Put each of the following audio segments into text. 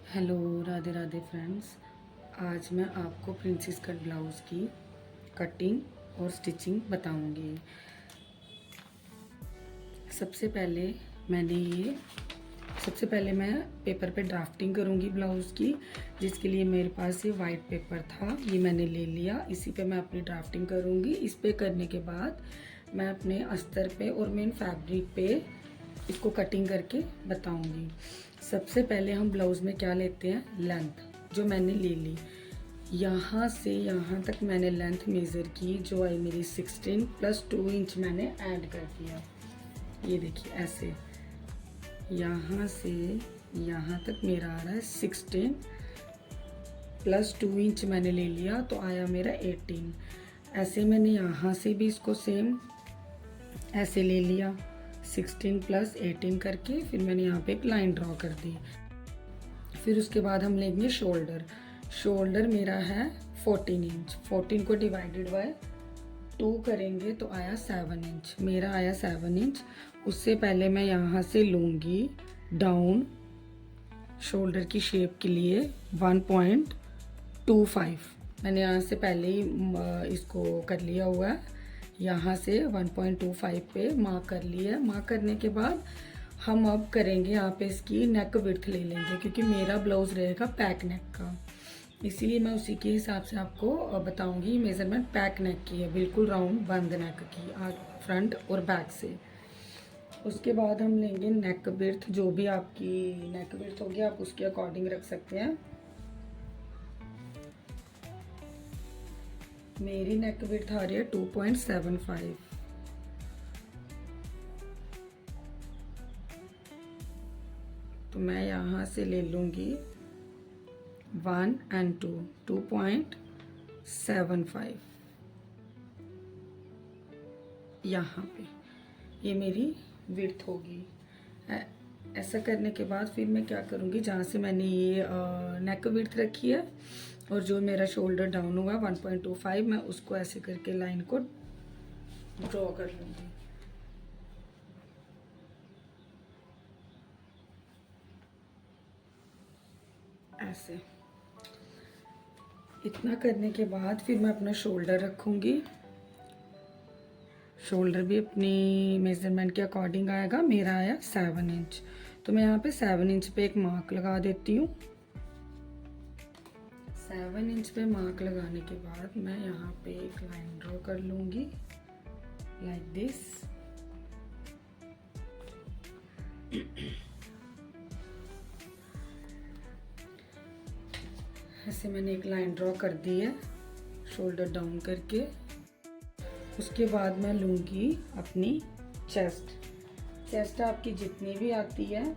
Hello, Radhe Radhe friends. आज मैं आपको प्रिंसेस कट ब्लाउज़ की कटिंग और स्टिचिंग बताऊंगी। सबसे पहले मैं पेपर पे ड्राफ्टिंग करूंगी ब्लाउज़ की, जिसके लिए मेरे पास ये वाइट पेपर था, ये मैंने ले लिया। इसी पे मैं अपनी ड्राफ्टिंग करूंगी। इस पे करने के बाद मैं अपने अस्तर पे और मेन फैब्रिक पे इसको कटिंग करके बताऊंगी। सबसे पहले हम ब्लाउज़ में क्या लेते हैं, लेंथ जो मैंने ले ली। यहाँ से यहाँ तक मैंने लेंथ मेज़र की, जो आई मेरी 16 प्लस 2 इंच मैंने ऐड कर दिया। ये देखिए ऐसे, यहाँ से यहाँ तक मेरा आ रहा है 16 प्लस 2 इंच मैंने ले लिया, तो आया मेरा 18। ऐसे मैंने यहाँ से भी इसको सेम ऐसे ले लिया, 16 प्लस 18 करके। फिर मैंने यहाँ पे एक लाइन ड्रॉ कर दी। फिर उसके बाद हम लेंगे शोल्डर मेरा है 14 इंच। 14 को डिवाइडेड बाय 2 करेंगे तो आया 7 इंच, मेरा आया 7 इंच। उससे पहले मैं यहाँ से लूँगी डाउन शोल्डर की शेप के लिए 1.25। मैंने यहाँ से पहले ही इसको कर लिया हुआ है। यहाँ से 1.25 पे मार्क कर लिया है। मार्क करने के बाद हम अब करेंगे यहाँ पे इसकी नेक विड्थ ले लेंगे, क्योंकि मेरा ब्लाउज रहेगा पैक नेक का, इसीलिए मैं उसी के हिसाब से आपको बताऊंगी। मेजरमेंट पैक नेक की है, बिल्कुल राउंड बंद नेक की, फ्रंट और बैक से। उसके बाद हम लेंगे नेक विड्थ, जो भी आपकी नेक विड्थ होगी आप उसके अकॉर्डिंग रख सकते हैं। मेरी नेक विड्थ आ रही है 2.75। तो मैं यहाँ से ले लूँगी 1 और 2, 2.75 यहाँ पे ये मेरी विड्थ होगी। ऐसा करने के बाद फिर मैं क्या करूँगी, जहाँ से मैंने ये नेक विड्थ रखी है और जो मेरा शोल्डर डाउन हुआ 1.25, मैं उसको ऐसे करके लाइन को ड्रॉ कर लूँगी। ऐसे इतना करने के बाद फिर मैं अपना शोल्डर रखूँगी। शोल्डर भी अपनी मेज़रमेंट के अकॉर्डिंग आएगा। मेरा आया 7 इंच, तो मैं यहाँ पे 7 इंच पे एक मार्क लगा देती हूँ। 7 इंच पे मार्क लगाने के बाद मैं यहाँ पे एक लाइन ड्रॉ कर लूँगी लाइक दिस। ऐसे मैंने एक लाइन ड्रॉ कर दी है शोल्डर डाउन करके। उसके बाद मैं लूँगी अपनी चेस्ट आपकी जितनी भी आती है।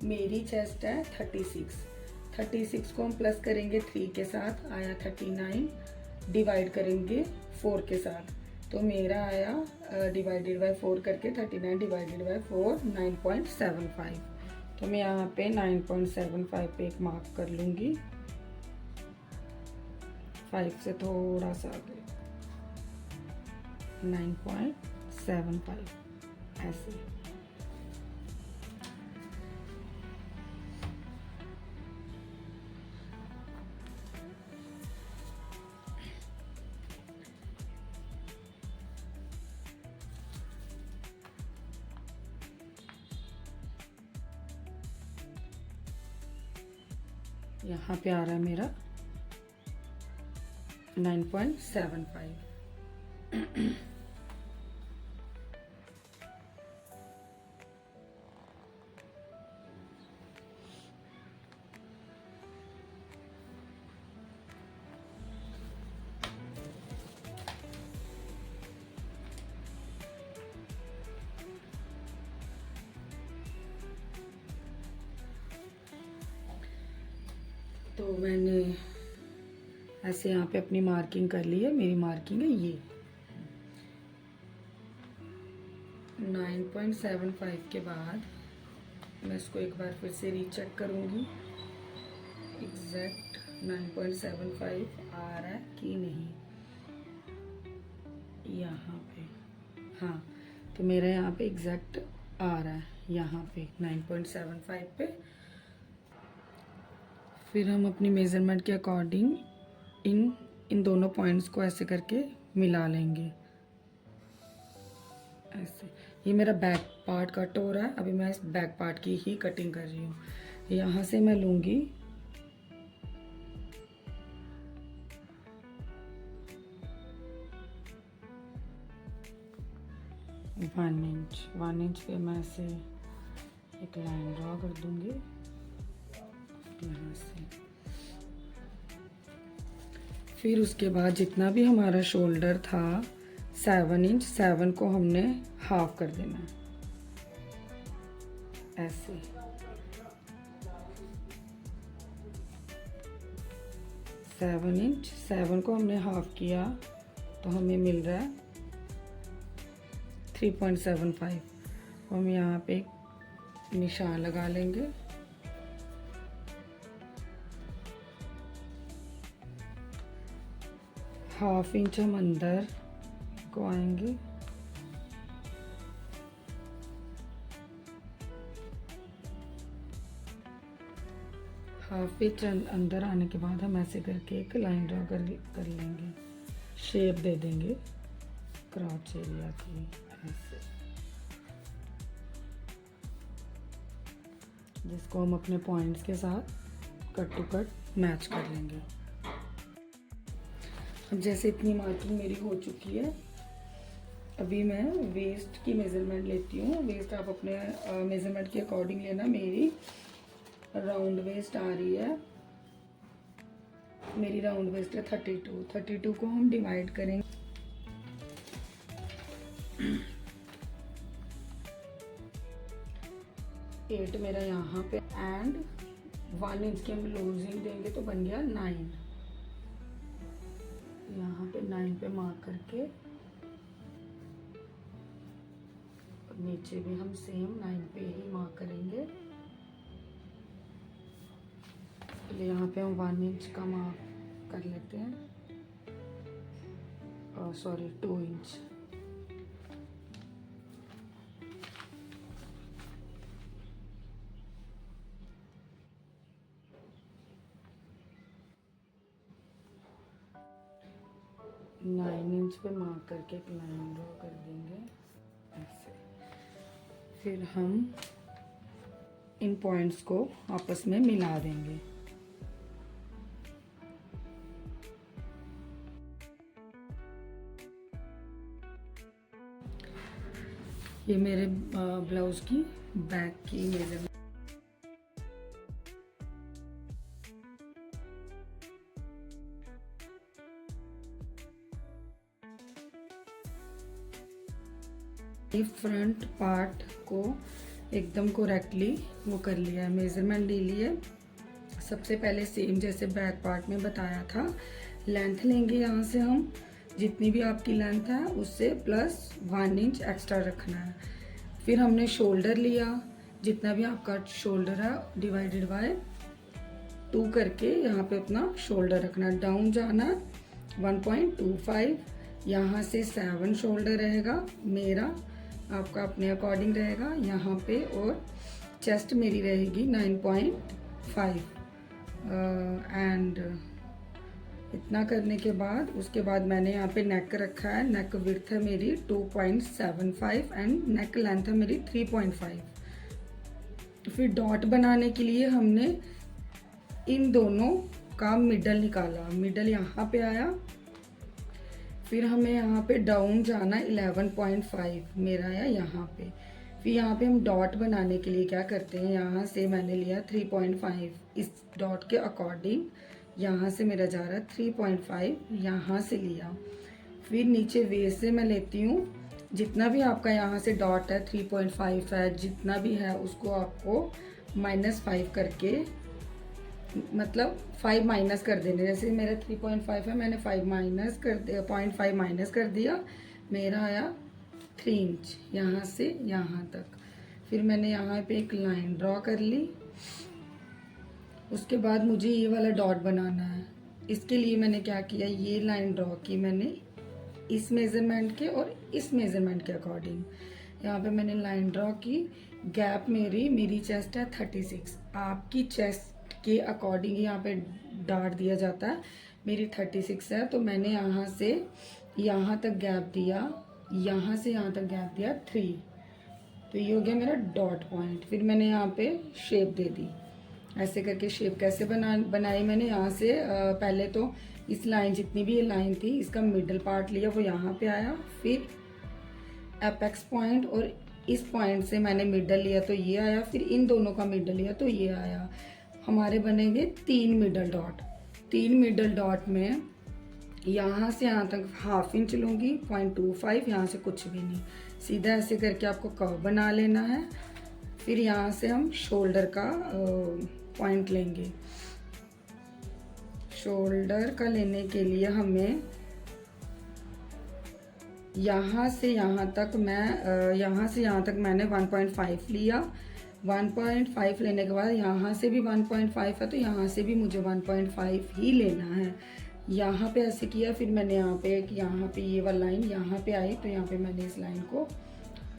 मेरी चेस्ट है 36 को हम प्लस करेंगे 3 के साथ, आया 39, डिवाइड करेंगे 4 के साथ, तो मेरा आया डिवाइडेड बाय 4 करके 39 डिवाइडेड बाय 4 9.75। तो मैं यहाँ पे 9.75 पे एक मार्क कर लूँगी, 5 से थोड़ा सा आगे 9.75 ऐसे। यहाँ पे आ रहा है मेरा 9.75। तो मैंने ऐसे यहाँ पे अपनी मार्किंग कर ली है। मेरी मार्किंग है ये 9.75 के बाद मैं इसको एक बार फिर से रीचेक करूँगी एग्जैक्ट 9.75 आ रहा है कि नहीं। यहाँ पे हाँ, तो मेरा यहाँ पे एग्जैक्ट आ रहा है, यहाँ पे 9.75 पे फिर हम अपनी मेज़रमेंट के अकॉर्डिंग इन दोनों पॉइंट्स को ऐसे करके मिला लेंगे ऐसे। ये मेरा बैक पार्ट कट हो रहा है, अभी मैं इस बैक पार्ट की ही कटिंग कर रही हूँ। यहाँ से मैं लूँगी 1 इंच पे मैं ऐसे एक लाइन ड्रॉ कर दूँगी यहाँ से। फिर उसके बाद जितना भी हमारा शोल्डर था 7 इंच, 7 को हमने हाफ कर देना है ऐसे। सेवन इंच, 7 को हमने हाफ किया तो हमें मिल रहा है 3.75। हम यहाँ पे एक निशान लगा लेंगे। हाफ इंच हम अंदर को आएंगे, हाफ इंच अंदर आने के बाद हम ऐसे करके एक लाइन ड्रॉ कर लेंगे, शेप दे देंगे क्रॉच एरिया की ऐसे, जिसको हम अपने पॉइंट्स के साथ कट टू कट मैच कर लेंगे। अब जैसे इतनी मार्किंग मेरी हो चुकी है, अभी मैं वेस्ट की मेज़रमेंट लेती हूँ। वेस्ट आप अपने मेज़रमेंट के अकॉर्डिंग लेना। मेरी राउंड वेस्ट आ रही है, मेरी राउंड वेस्ट है 32 को हम डिवाइड करेंगे। एट मेरा यहाँ पे एंड 1 इंच की हम लूजिंग देंगे तो बन गया 9। यहाँ पे 9 पे मार्क करके और नीचे भी हम सेम 9 पे ही मार्क करेंगे। तो यहाँ पे हम 1 इंच का मार्क कर लेते हैं, सॉरी 2 इंच। नाइन इंच पे मार्क करके एक लाइन ड्रॉ कर देंगे ऐसे। फिर हम इन पॉइंट्स को आपस में मिला देंगे। ये मेरे ब्लाउज की बैक की मेजरमेंट। फ्रंट पार्ट को एकदम करेक्टली वो कर लिया है, मेजरमेंट ले ली है। सबसे पहले सेम जैसे बैक पार्ट में बताया था, लेंथ लेंगे यहाँ से हम, जितनी भी आपकी लेंथ है उससे प्लस 1 इंच एक्स्ट्रा रखना है। फिर हमने शोल्डर लिया, जितना भी आपका शोल्डर है डिवाइडेड बाय 2 करके यहाँ पे अपना शोल्डर रखना। डाउन जाना 1.25, यहाँ से 7 शोल्डर रहेगा मेरा, आपका अपने अकॉर्डिंग रहेगा यहाँ पे, और चेस्ट मेरी रहेगी 9.5 एंड इतना करने के बाद उसके बाद मैंने यहाँ पे नेक रखा है। नेक विड्थ है मेरी 2.75 एंड नेक लेंथ है मेरी 3.5। फिर डॉट बनाने के लिए हमने इन दोनों का मिडल निकाला, मिडल यहाँ पे आया। फिर हमें यहाँ पे डाउन जाना 11.5 मेरा आया यहाँ पे। फिर यहाँ पे हम डॉट बनाने के लिए क्या करते हैं, यहाँ से मैंने लिया 3.5, इस डॉट के अकॉर्डिंग यहाँ से मेरा जा रहा है 3.5, यहाँ से लिया। फिर नीचे वेस्ट से मैं लेती हूँ, जितना भी आपका यहाँ से डॉट है 3.5 है, जितना भी है उसको आपको -5 करके, मतलब 5 माइनस कर देने। जैसे मेरा 3.5 है, मैंने 5 माइनस कर दिया, 0.5 माइनस कर दिया, मेरा आया 3 इंच यहाँ से यहाँ तक। फिर मैंने यहाँ पे एक लाइन ड्रॉ कर ली। उसके बाद मुझे ये वाला डॉट बनाना है। इसके लिए मैंने क्या किया, ये लाइन ड्रॉ की मैंने इस मेज़रमेंट के और इस मेज़रमेंट के अकॉर्डिंग। यहाँ पे मैंने लाइन ड्रॉ की। गैप मेरी चेस्ट है 36, आपकी चेस्ट के अकॉर्डिंग यहाँ पे डाट दिया जाता है। मेरी 36 है तो मैंने यहाँ से यहाँ तक गैप दिया, यहाँ से यहाँ तक गैप दिया 3, तो ये हो गया मेरा डॉट पॉइंट। फिर मैंने यहाँ पे शेप दे दी। ऐसे करके शेप कैसे बनाई मैंने, यहाँ से पहले तो इस लाइन, जितनी भी ये लाइन थी, इसका मिडल पार्ट लिया, वो यहाँ पे आया। फिर एपेक्स पॉइंट और इस पॉइंट से मैंने मिडल लिया तो ये आया। फिर इन दोनों का मिडल लिया तो ये आया। हमारे बनेंगे 3 मिडल डॉट। 3 मिडल डॉट में यहाँ से यहाँ तक 1/2 इंच लूँगी, 0.25, यहाँ से कुछ भी नहीं, सीधा ऐसे करके आपको कर्व बना लेना है। फिर यहाँ से हम शोल्डर का पॉइंट लेंगे। शोल्डर का लेने के लिए हमें यहाँ से यहाँ तक मैंने 1.5 लिया। 1.5 लेने के बाद यहाँ से भी 1.5 है तो यहाँ से भी मुझे 1.5 ही लेना है। यहाँ पे ऐसे किया। फिर मैंने यहाँ पे ये वाला लाइन यहाँ पे आई तो यहाँ पे मैंने इस लाइन को,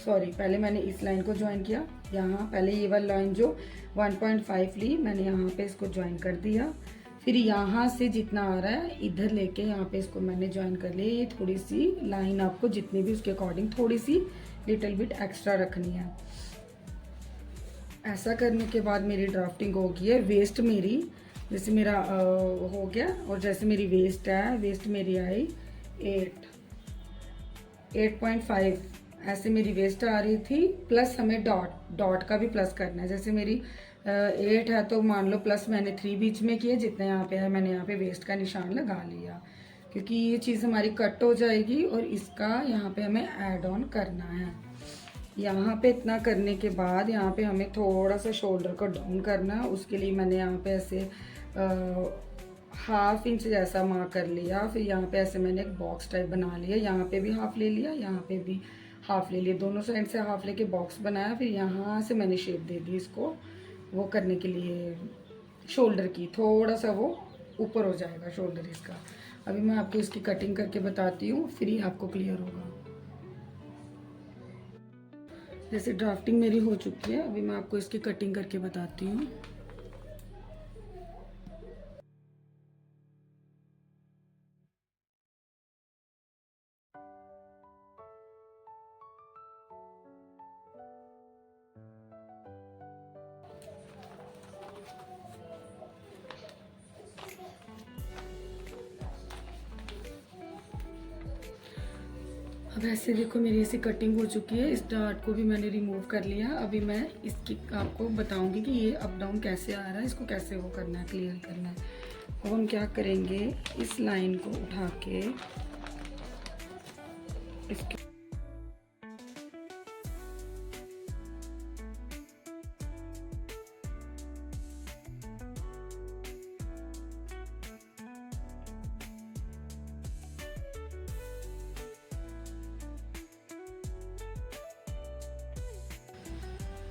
पहले मैंने इस लाइन को ज्वाइन किया। यहाँ पहले ये वाला लाइन जो 1.5 ली, मैंने यहाँ पे इसको ज्वाइन कर दिया। फिर यहाँ से जितना आ रहा है इधर लेके यहाँ पे इसको मैंने ज्वाइन कर लिया। ये थोड़ी सी लाइन आपको जितनी भी उसके अकॉर्डिंग थोड़ी सी लिटिल बिट एक्स्ट्रा रखनी है। ऐसा करने के बाद मेरी ड्राफ्टिंग हो गई है। वेस्ट मेरी जैसे मेरा हो गया, और जैसे मेरी वेस्ट है, वेस्ट मेरी आई 8.5 ऐसे मेरी वेस्ट आ रही थी। प्लस हमें डॉट का भी प्लस करना है। जैसे मेरी 8 है तो मान लो प्लस मैंने 3 बीच में किए, जितना यहाँ पे है मैंने यहाँ पे वेस्ट का निशान लगा लिया, क्योंकि ये चीज़ हमारी कट हो जाएगी और इसका यहाँ पे हमें ऐड ऑन करना है। यहाँ पे इतना करने के बाद यहाँ पे हमें थोड़ा सा शोल्डर को डाउन करना है। उसके लिए मैंने यहाँ पे ऐसे 1/2 इंच जैसा मार्क कर लिया। फिर यहाँ पे ऐसे मैंने एक बॉक्स टाइप बना लिया। यहाँ पे भी 1/2 ले लिया, यहाँ पे भी 1/2 ले लिया, दोनों साइड से 1/2 लेके बॉक्स बनाया। फिर यहाँ से मैंने शेप दे दी इसको, वो करने के लिए शोल्डर की, थोड़ा सा वो ऊपर हो जाएगा शोल्डर इसका। अभी मैं आपको इसकी कटिंग करके बताती हूँ, फिर ही आपको क्लियर होगा। जैसे ड्राफ्टिंग मेरी हो चुकी है, अभी मैं आपको इसकी कटिंग करके बताती हूँ। अब ऐसे देखो मेरी ऐसी कटिंग हो चुकी है। इस डार्ट को भी मैंने रिमूव कर लिया। अभी मैं इसकी आपको बताऊंगी कि ये अप डाउन कैसे आ रहा है, इसको कैसे वो करना है, क्लियर करना है। अब हम क्या करेंगे, इस लाइन को उठा के इसके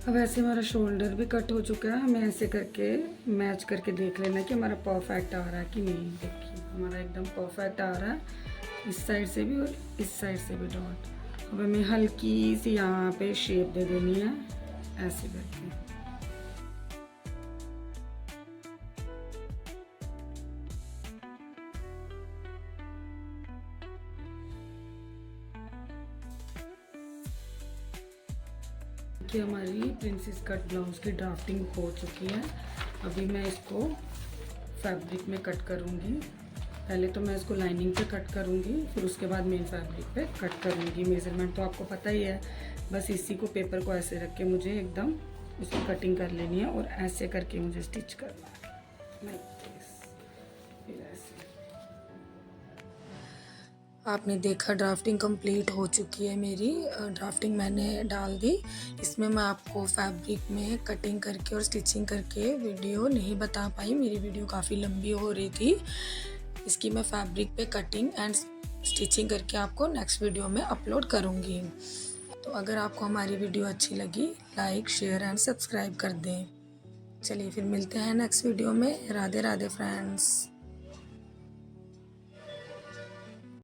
अब ऐसे हमारा शोल्डर भी कट हो चुका है। हमें ऐसे करके मैच करके देख लेना कि हमारा परफेक्ट आ रहा है कि नहीं। देखिए हमारा एकदम परफेक्ट आ रहा है, इस साइड से भी और इस साइड से भी डॉट। अब हमें हल्की सी यहाँ पे शेप दे देनी है ऐसे करके। कि हमारी प्रिंसेस कट ब्लाउज की ड्राफ्टिंग हो चुकी है। अभी मैं इसको फैब्रिक में कट करूँगी। पहले तो मैं इसको लाइनिंग पे कट करूँगी, फिर उसके बाद मेन फैब्रिक पे कट करूँगी। मेज़रमेंट तो आपको पता ही है, बस इसी को पेपर को ऐसे रख के मुझे एकदम उसकी कटिंग कर लेनी है और ऐसे करके मुझे स्टिच करना है। फिर ऐसे आपने देखा ड्राफ्टिंग कंप्लीट हो चुकी है मेरी। ड्राफ्टिंग मैंने डाल दी। इसमें मैं आपको फैब्रिक में कटिंग करके और स्टिचिंग करके वीडियो नहीं बता पाई, मेरी वीडियो काफ़ी लंबी हो रही थी। इसकी मैं फैब्रिक पे कटिंग एंड स्टिचिंग करके आपको नेक्स्ट वीडियो में अपलोड करूँगी। तो अगर आपको हमारी वीडियो अच्छी लगी, लाइक शेयर एंड सब्सक्राइब कर दें। चलिए फिर मिलते हैं नेक्स्ट वीडियो में। राधे राधे फ्रेंड्स।